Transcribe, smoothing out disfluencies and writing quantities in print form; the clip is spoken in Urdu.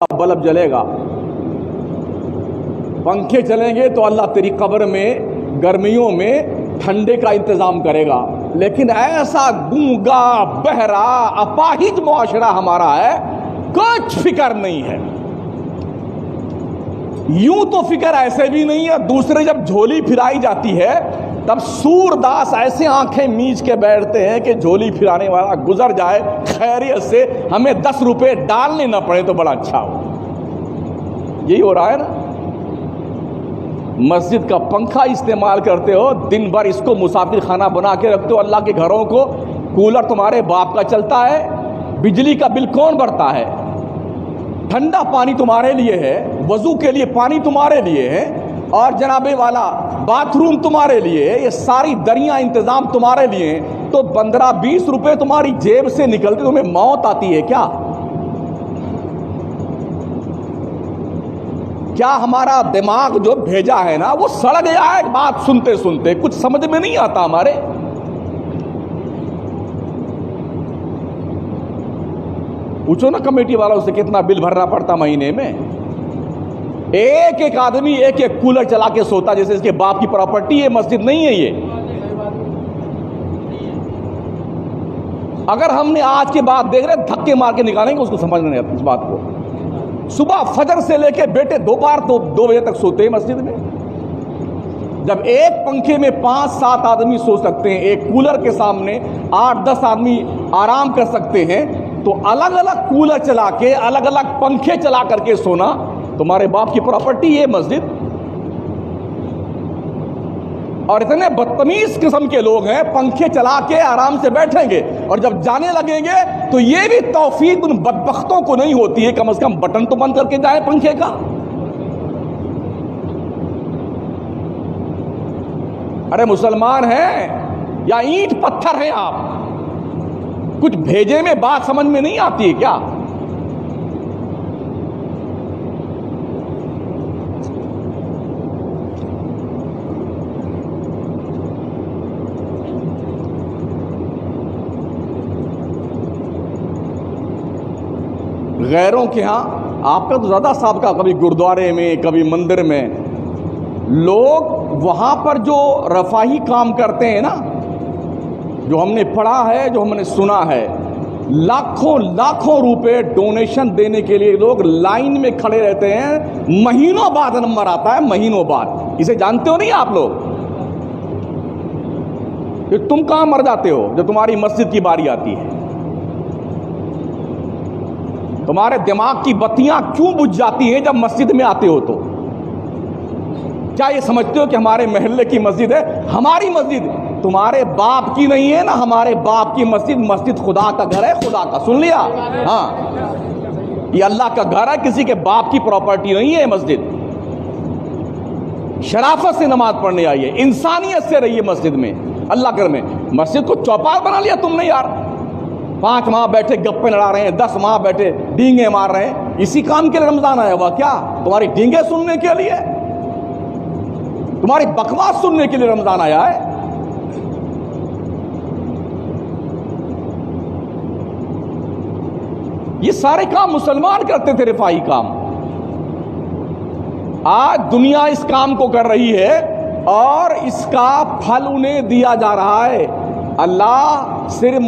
بلب جلے گا، پنکھے چلیں گے تو اللہ تیری قبر میں گرمیوں میں ٹھنڈے کا انتظام کرے گا. لیکن ایسا گونگا بہرا اپاہج معاشرہ ہمارا ہے، کچھ فکر نہیں ہے. یوں تو فکر ایسے بھی نہیں ہے، دوسرے جب جھولی پھرائی جاتی ہے تب سورداس ایسے آنکھیں میچ کے بیٹھتے ہیں کہ جھولی پھرانے والا گزر جائے خیریت سے، ہمیں 10 روپے ڈالنے نہ پڑے تو بڑا اچھا ہو. یہی ہو رہا ہے نا. مسجد کا پنکھا استعمال کرتے ہو، دن بھر اس کو مسافر خانہ بنا کے رکھتے ہو اللہ کے گھروں کو. کولر تمہارے باپ کا چلتا ہے، بجلی کا بل کون بھرتا ہے؟ ٹھنڈا پانی تمہارے لیے ہے، وضو کے لیے پانی تمہارے لیے ہے، اور جناب والا باتھ روم تمہارے لیے ہے، یہ ساری دریا انتظام تمہارے لیے ہیں. تو 15-20 روپے تمہاری جیب سے نکلتے تمہیں موت آتی ہے کیا؟ کیا ہمارا دماغ جو بھیجا ہے نا وہ سڑ گیا ہے بات سنتے سنتے؟ کچھ سمجھ میں نہیں آتا ہمارے. پوچھو نا کمیٹی والوں سے کتنا بل بھرنا پڑتا مہینے میں. ایک ایک آدمی ایک ایک کولر چلا کے سوتا جیسے اس کے باپ کی پراپرٹی ہے. مسجد نہیں ہے یہ. اگر ہم نے آج کے بعد دیکھ رہے دھکے مار کے نکالیں گے اس کو سمجھ نہیں آتا اس بات کو. صبح فجر سے لے کے بیٹے دوپہر 2 بجے تک سوتے ہیں مسجد میں. جب ایک پنکھے میں 5-7 آدمی سو سکتے ہیں، ایک کولر کے سامنے 8-10 آدمی آرام کر سکتے ہیں، تو الگ الگ کولر چلا کے الگ الگ پنکھے چلا کر کے سونا تمہارے باپ کی پراپرٹی ہے مسجد. اور اتنے بدتمیز قسم کے لوگ ہیں، پنکھے چلا کے آرام سے بیٹھیں گے اور جب جانے لگیں گے تو یہ بھی توفیق ان بدبختوں کو نہیں ہوتی ہے کم از کم بٹن تو بند کر کے جائیں پنکھے کا. ارے مسلمان ہیں یا اینٹ پتھر ہیں آپ؟ کچھ بھیجے میں بات سمجھ میں نہیں آتی ہے کیا؟ غیروں کے ہاں آپ کا تو زیادہ سابقہ، کبھی گردوارے میں کبھی مندر میں. لوگ وہاں پر جو رفاہی کام کرتے ہیں نا، جو ہم نے پڑھا ہے، جو ہم نے سنا ہے، لاکھوں لاکھوں روپے ڈونیشن دینے کے لیے لوگ لائن میں کھڑے رہتے ہیں. مہینوں بعد نمبر آتا ہے، مہینوں بعد. اسے جانتے ہو نہیں آپ لوگ؟ کہ تم کہاں مر جاتے ہو جب تمہاری مسجد کی باری آتی ہے؟ تمہارے دماغ کی بتیاں کیوں بجھ جاتی ہیں جب مسجد میں آتے ہو؟ تو کیا یہ سمجھتے ہو کہ ہمارے محلے کی مسجد ہے؟ ہماری مسجد تمہارے باپ کی نہیں ہے نا. ہمارے باپ کی مسجد، مسجد خدا کا گھر ہے، خدا کا. سن لیا؟ ہاں، یہ اللہ کا گھر ہے، کسی کے باپ کی پراپرٹی نہیں ہے مسجد. شرافت سے نماز پڑھنے آئیے، انسانیت سے رہیے مسجد میں، اللہ گھر میں. مسجد کو چوپال بنا لیا تم نے یار. 5 ماہ بیٹھے گپے لڑا رہے ہیں، 10 ماہ بیٹھے ڈینگے مار رہے ہیں. اسی کام کے لیے رمضان آیا ہوا کیا؟ تمہاری ڈینگے سننے کے لیے؟ تمہاری بکواس سننے کے لیے رمضان آیا ہے؟ یہ سارے کام مسلمان کرتے تھے، رفاہی کام. آج دنیا اس کام کو کر رہی ہے اور اس کا پھل انہیں دیا جا رہا ہے. اللہ صرف